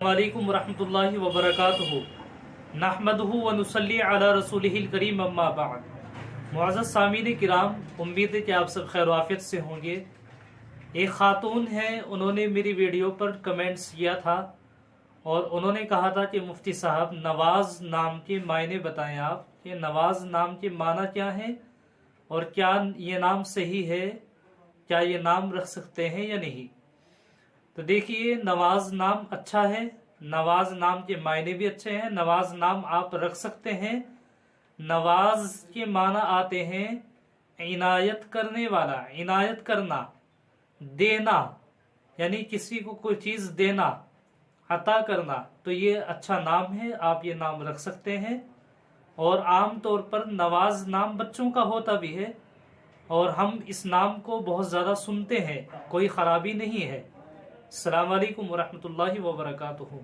वालेकुम वरहमतुल्लाहि वबरकातुहू नहमदुहु व नुसल्ली अला रसूलिहिल करीम अम्मा बाद। मुअज़्ज़ज़ सामीन किराम, उम्मीद है कि आप सब खैर आफियत से होंगे। एक खातून हैं, उन्होंने मेरी वीडियो पर कमेंट्स किया था और उन्होंने कहा था कि मुफ्ती साहब नवाज नाम के मायने बताएं आप कि नवाज नाम के माना क्या है और क्या ये नाम सही है, क्या ये नाम रख सकते हैं या नहीं। तो देखिए, नवाज नाम अच्छा है, नवाज नाम के मायने भी अच्छे हैं, नवाज नाम आप रख सकते हैं। नवाज के माना आते हैं इनायत करने वाला, इनायत करना, देना, यानी किसी को कोई चीज देना, अता करना। तो ये अच्छा नाम है, आप ये नाम रख सकते हैं। और आम तौर पर नवाज नाम बच्चों का होता भी है और हम इस नाम को बहुत ज्यादा सुनते हैं, कोई खराबी नहीं है। अस्सलाम वालेकुम वरहमतुल्लाहि वबरकातुहू।